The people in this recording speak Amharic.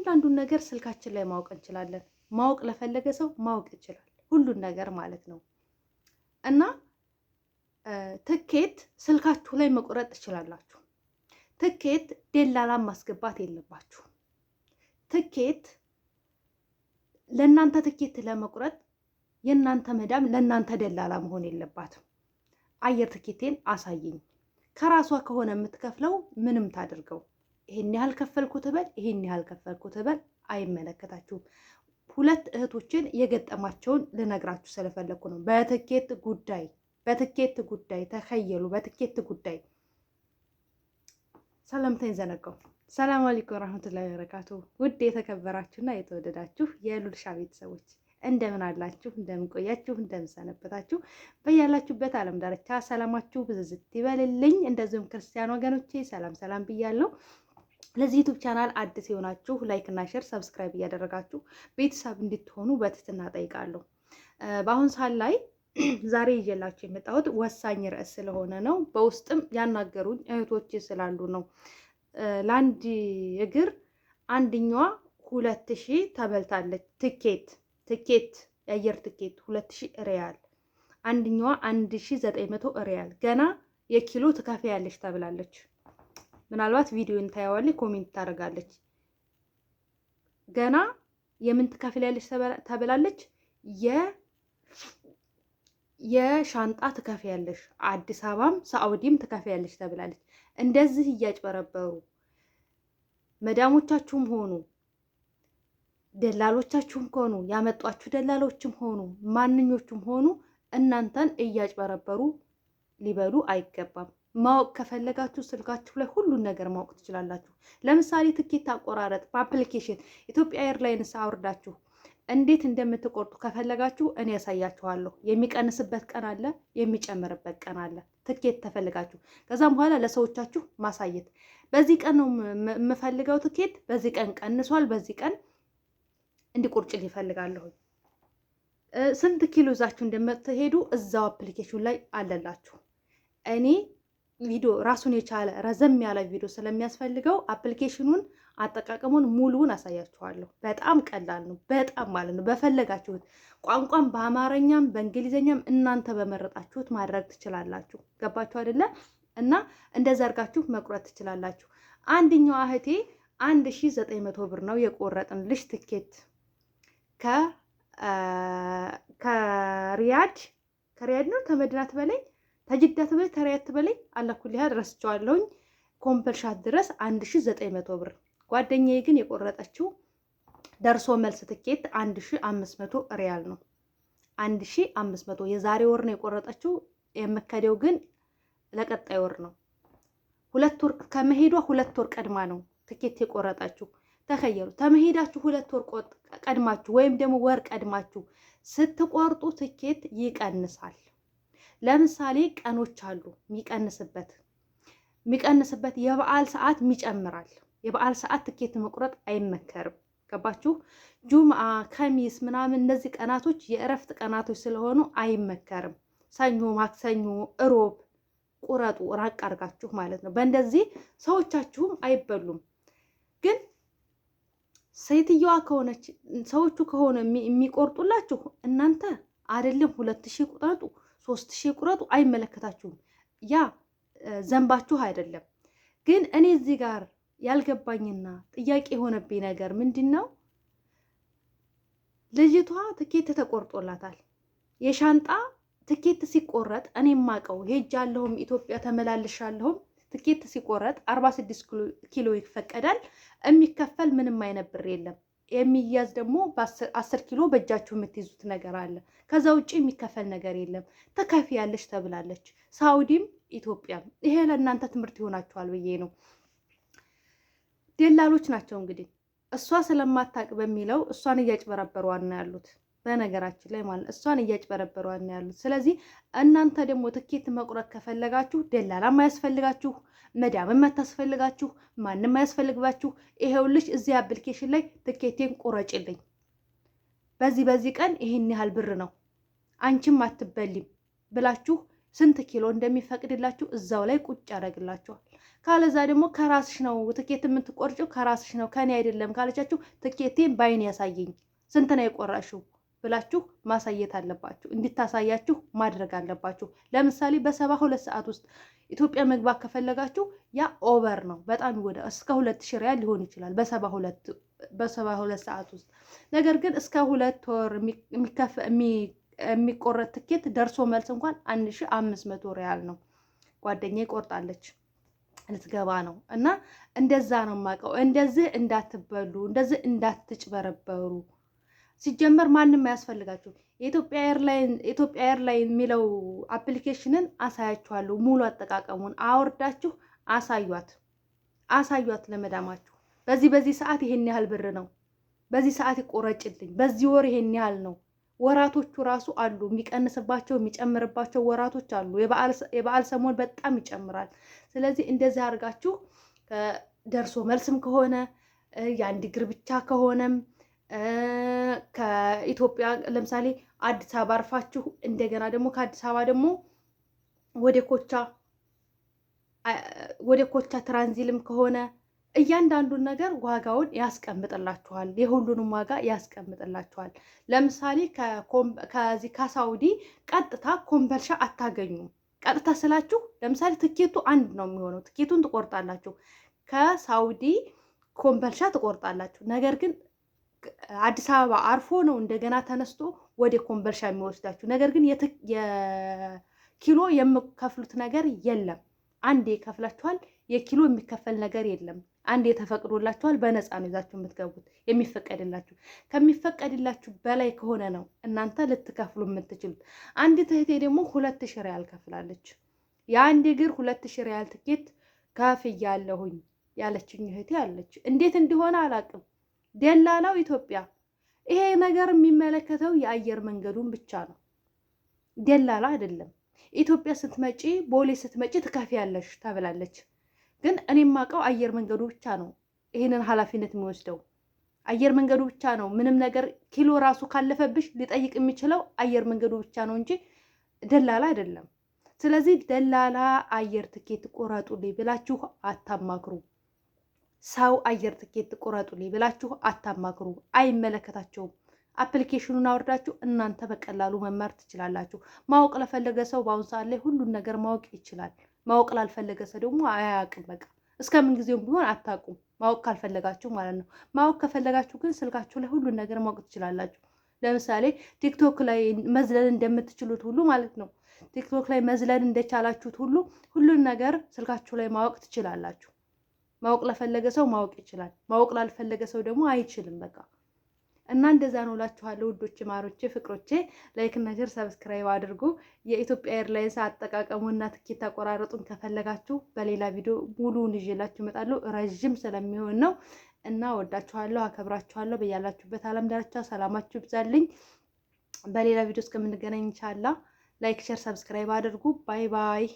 እያንዳንዱን ነገር ስልካችን ላይ ማወቅ እንችላለን። ማወቅ ለፈለገ ሰው ማወቅ ይችላል፣ ሁሉን ነገር ማለት ነው። እና ትኬት ስልካችሁ ላይ መቁረጥ ትችላላችሁ። ትኬት ደላላም ማስገባት የለባችሁ። ትኬት ለእናንተ ትኬት ለመቁረጥ የእናንተ መዳም ለእናንተ ደላላ መሆን የለባትም። አየር ትኬቴን አሳየኝ፣ ከራሷ ከሆነ የምትከፍለው ምንም ታድርገው፣ ይሄን ያህል ከፈልኩ ትበል፣ ይሄን ያህል ከፈልኩ ትበል፣ አይመለከታችሁም። ሁለት እህቶችን የገጠማቸውን ልነግራችሁ ስለፈለኩ ነው። በትኬት ጉዳይ ተከየሉ። በትኬት ጉዳይ ሰላምታይን ዘነጋው። ሰላም አለይኩም ወራህመቱላሂ ወበረካቱ። ውድ የተከበራችሁና የተወደዳችሁ የሉልሻ ቤተሰቦች እንደምን አላችሁ? እንደምን ቆያችሁ? እንደምን ሰነበታችሁ? በያላችሁበት ዓለም ዳርቻ ሰላማችሁ ብዝዝት ይበልልኝ። እንደዚሁም ክርስቲያን ወገኖቼ ሰላም ሰላም ብያለሁ። ለዚህ ዩቲዩብ ቻናል አዲስ የሆናችሁ ላይክ እና ሼር ሰብስክራይብ እያደረጋችሁ ቤተሰብ እንድትሆኑ በትህትና ጠይቃለሁ። በአሁን ሰዓት ላይ ዛሬ ይዤላችሁ የመጣሁት ወሳኝ ርዕስ ስለሆነ ነው። በውስጥም ያናገሩኝ እህቶቼ ስላሉ ነው። ለአንድ እግር አንደኛዋ 2000 ተበልታለች። ትኬት የአየር ትኬት 2000 ሪያል፣ አንደኛዋ 1900 ሪያል። ገና የኪሎ ትከፍያለች ተብላለች። ምናልባት ቪዲዮን ታያዋለች፣ ኮሜንት ታደርጋለች። ገና የምን ትከፍያለች ተብላለች? የሻንጣ ትከፍያለሽ፣ አዲስ አበባም ሳኡዲም ትከፍያለሽ ተብላለች። እንደዚህ እያጭበረበሩ መዳሞቻችሁም ሆኑ ደላሎቻችሁም ሆኑ ያመጧችሁ ደላሎችም ሆኑ ማንኞቹም ሆኑ እናንተን እያጭበረበሩ ሊበሉ አይገባም። ማወቅ ከፈለጋችሁ ስልካችሁ ላይ ሁሉን ነገር ማወቅ ትችላላችሁ። ለምሳሌ ትኬት አቆራረጥ በአፕሊኬሽን ኢትዮጵያ ኤርላይንስ አውርዳችሁ እንዴት እንደምትቆርጡ ከፈለጋችሁ እኔ ያሳያችኋለሁ። የሚቀንስበት ቀን አለ፣ የሚጨምርበት ቀን አለ። ትኬት ተፈልጋችሁ ከዛም በኋላ ለሰዎቻችሁ ማሳየት፣ በዚህ ቀን ነው የምፈልገው ትኬት፣ በዚህ ቀን ቀንሷል፣ በዚህ ቀን እንዲቆርጭል ይፈልጋለሁ። ስንት ኪሎ ይዛችሁ እንደምትሄዱ እዛው አፕሊኬሽን ላይ አለላችሁ። እኔ ቪዲዮ ራሱን የቻለ ረዘም ያለ ቪዲዮ ስለሚያስፈልገው አፕሊኬሽኑን አጠቃቀሙን ሙሉውን አሳያችኋለሁ። በጣም ቀላል ነው፣ በጣም ማለት ነው። በፈለጋችሁት ቋንቋም በአማርኛም በእንግሊዝኛም እናንተ በመረጣችሁት ማድረግ ትችላላችሁ። ገባችሁ አይደለ? እና እንደዛ አድርጋችሁ መቁረጥ ትችላላችሁ። አንደኛዋ እህቴ 1900 ብር ነው የቆረጥንልሽ ትኬት ከሪያድ ነው ከመዲናት በላይ ተጅዳት በላይ ተሪያት በላይ አላኩል ያህል ረስቸዋለሁኝ። ኮምፐልሻት ድረስ 1900 ብር። ጓደኛዬ ግን የቆረጠችው ደርሶ መልስ ትኬት 1500 ሪያል ነው። 1500 የዛሬ ወር ነው የቆረጠችው። የመከደው ግን ለቀጣይ ወር ነው። 2 ወር ከመሄዷ 2 ወር ቀድማ ነው ትኬት የቆረጠችው። ተከየሉ። ተመሄዳችሁ 2 ወር ቀድማችሁ ወይም ደግሞ ወር ቀድማችሁ ስትቆርጡ ትኬት ይቀንሳል። ለምሳሌ ቀኖች አሉ የሚቀንስበት የበዓል ሰዓት ይጨምራል። የበዓል ሰዓት ትኬት መቁረጥ አይመከርም። ገባችሁ? ጁምአ፣ ከሚስ ምናምን እነዚህ ቀናቶች የእረፍት ቀናቶች ስለሆኑ አይመከርም። ሰኞ፣ ማክሰኞ፣ እሮብ ቁረጡ፣ ራቅ አርጋችሁ ማለት ነው። በእንደዚህ ሰዎቻችሁም አይበሉም። ግን ሴትየዋ ከሆነች ሰዎቹ ከሆነ የሚቆርጡላችሁ እናንተ አይደለም 2000 ቁረጡ 3000 ቁረጡ፣ አይመለከታችሁም። ያ ዘንባችሁ አይደለም። ግን እኔ እዚህ ጋር ያልገባኝና ጥያቄ የሆነብኝ ነገር ምንድነው? ልጅቷ ትኬት ተቆርጦላታል። የሻንጣ ትኬት ሲቆረጥ እኔ ማቀው ሄጃለሁም ኢትዮጵያ ተመላልሻለሁም። ትኬት ሲቆረጥ 46 ኪሎ ይፈቀዳል። የሚከፈል ምንም አይነት ብር የለም። የሚያዝ ደግሞ በ10 ኪሎ በእጃችሁ የምትይዙት ነገር አለ። ከዛ ውጭ የሚከፈል ነገር የለም። ተከፍያለሽ ተብላለች። ሳውዲም ኢትዮጵያም። ይሄ ለእናንተ ትምህርት ይሆናችኋል ብዬ ነው። ደላሎች ናቸው እንግዲህ እሷ ስለማታቅ በሚለው እሷን እያጭበረበሯን ነው ያሉት። በነገራችን ላይ ማለት እሷን እያጭበረበሯን ነው ያሉት። ስለዚህ እናንተ ደግሞ ትኬት መቁረጥ ከፈለጋችሁ ደላላም አያስፈልጋችሁ፣ መዳምም አታስፈልጋችሁ፣ ማንም አያስፈልግባችሁ። ይሄውልሽ እዚህ አፕሊኬሽን ላይ ትኬቴን ቁረጭልኝ፣ በዚህ ቀን ይሄን ያህል ብር ነው፣ አንቺም አትበሊም ብላችሁ ስንት ኪሎ እንደሚፈቅድላችሁ እዛው ላይ ቁጭ ያደርግላችኋል። ካለዛ ደግሞ ከራስሽ ነው ትኬት የምትቆርጪው ከራስሽ ነው ከኔ አይደለም ካለቻችሁ ትኬቴን ባይን ያሳየኝ ስንት ነው የቆራሽው ብላችሁ ማሳየት አለባችሁ። እንድታሳያችሁ ማድረግ አለባችሁ። ለምሳሌ በ72 ሰዓት ውስጥ ኢትዮጵያ መግባት ከፈለጋችሁ ያ ኦቨር ነው፣ በጣም ይወዳ እስከ 2000 ሪያል ሊሆን ይችላል በ72 ሰዓት ውስጥ። ነገር ግን እስከ 2 ወር የሚቆረጥ ትኬት ደርሶ መልስ እንኳን 1500 ሪያል ነው። ጓደኛዬ ቆርጣለች ልትገባ ነው። እና እንደዛ ነው የማውቀው። እንደዚህ እንዳትበሉ፣ እንደዚህ እንዳትጭበረበሩ። ሲጀመር ማንም አያስፈልጋችሁ። የኢትዮጵያ ኤርላይን የሚለው አፕሊኬሽንን አሳያችኋለሁ። ሙሉ አጠቃቀሙን አውርዳችሁ አሳዩት ለመዳማችሁ። በዚህ ሰዓት ይሄን ያህል ብር ነው፣ በዚህ ሰዓት ይቆረጭልኝ፣ በዚህ ወር ይሄን ያህል ነው። ወራቶቹ ራሱ አሉ፣ የሚቀንስባቸው የሚጨምርባቸው ወራቶች አሉ። የበዓል ሰሞን በጣም ይጨምራል። ስለዚህ እንደዚህ አድርጋችሁ ደርሶ መልስም ከሆነ የአንድ እግር ብቻ ከሆነም ከኢትዮጵያ ለምሳሌ አዲስ አበባ አርፋችሁ እንደገና ደግሞ ከአዲስ አበባ ደግሞ ወደ ኮቻ ትራንዚልም ከሆነ እያንዳንዱን ነገር ዋጋውን ያስቀምጥላችኋል። የሁሉንም ዋጋ ያስቀምጥላችኋል። ለምሳሌ ከዚህ ከሳውዲ ቀጥታ ኮምቦልቻ አታገኙም። ቀጥታ ስላችሁ ለምሳሌ ትኬቱ አንድ ነው የሚሆነው። ትኬቱን ትቆርጣላችሁ፣ ከሳውዲ ኮምቦልቻ ትቆርጣላችሁ። ነገር ግን አዲስ አበባ አርፎ ነው እንደገና ተነስቶ ወደ ኮምቦልቻ የሚወስዳችሁ። ነገር ግን የኪሎ የምከፍሉት ነገር የለም። አንዴ ከፍላችኋል። የኪሎ የሚከፈል ነገር የለም። አንዴ ተፈቅዶላችኋል። በነፃ ነው ይዛችሁ የምትገቡት። የሚፈቀድላችሁ ከሚፈቀድላችሁ በላይ ከሆነ ነው እናንተ ልትከፍሉ የምትችሉት። አንዲት እህቴ ደግሞ 2000 ሪያል ከፍላለች። የአንድ እግር 2000 ሪያል ትኬት ከፍያለሁኝ ያለችኝ እህቴ አለች። እንዴት እንደሆነ አላውቅም። ደላላው ኢትዮጵያ። ይሄ ነገር የሚመለከተው የአየር መንገዱን ብቻ ነው፣ ደላላ አይደለም። ኢትዮጵያ ስትመጪ ቦሌ ስትመጪ ትከፍያለሽ ተብላለች። ግን እኔ የማውቀው አየር መንገዱ ብቻ ነው ይሄንን ኃላፊነት የሚወስደው። አየር መንገዱ ብቻ ነው። ምንም ነገር ኪሎ ራሱ ካለፈብሽ ሊጠይቅ የሚችለው አየር መንገዱ ብቻ ነው እንጂ ደላላ አይደለም። ስለዚህ ደላላ አየር ትኬት ቆረጡልኝ ብላችሁ አታማክሩ። ሰው አየር ትኬት ቆረጡልኝ ብላችሁ አታማክሩ። አይመለከታቸውም። አፕሊኬሽኑን አወርዳችሁ እናንተ በቀላሉ መማር ትችላላችሁ። ማወቅ ለፈለገ ሰው በአሁኑ ሰዓት ላይ ሁሉን ነገር ማወቅ ይችላል። ማወቅ ላልፈለገ ሰው ደግሞ አያውቅም። በቃ እስከምን ጊዜውም ቢሆን አታውቁም፣ ማወቅ ካልፈለጋችሁ ማለት ነው። ማወቅ ከፈለጋችሁ ግን ስልካችሁ ላይ ሁሉን ነገር ማወቅ ትችላላችሁ። ለምሳሌ ቲክቶክ ላይ መዝለል እንደምትችሉት ሁሉ ማለት ነው። ቲክቶክ ላይ መዝለል እንደቻላችሁት ሁሉ ሁሉን ነገር ስልካችሁ ላይ ማወቅ ትችላላችሁ። ማወቅ ለፈለገ ሰው ማወቅ ይችላል። ማወቅ ላልፈለገ ሰው ደግሞ አይችልም። በቃ እና እንደዛ ነው እላችኋለሁ ውዶቼ፣ ማሮቼ፣ ፍቅሮቼ። ላይክ እና ሼር ሰብስክራይብ አድርጉ። የኢትዮጵያ ኤርላይንስ አጠቃቀሙና ትኬት አቆራረጡን ከፈለጋችሁ በሌላ ቪዲዮ ሙሉውን ይዤላችሁ እመጣለሁ። ረጅም ስለሚሆን ነው እና ወዳችኋለሁ፣ አከብራችኋለሁ። በያላችሁበት ዓለም ዳርቻ ሰላማችሁ ይብዛልኝ። በሌላ ቪዲዮ እስከምንገናኝ ኢንሻአላህ ላይክ ሼር ሰብስክራይብ አድርጉ። ባይ ባይ።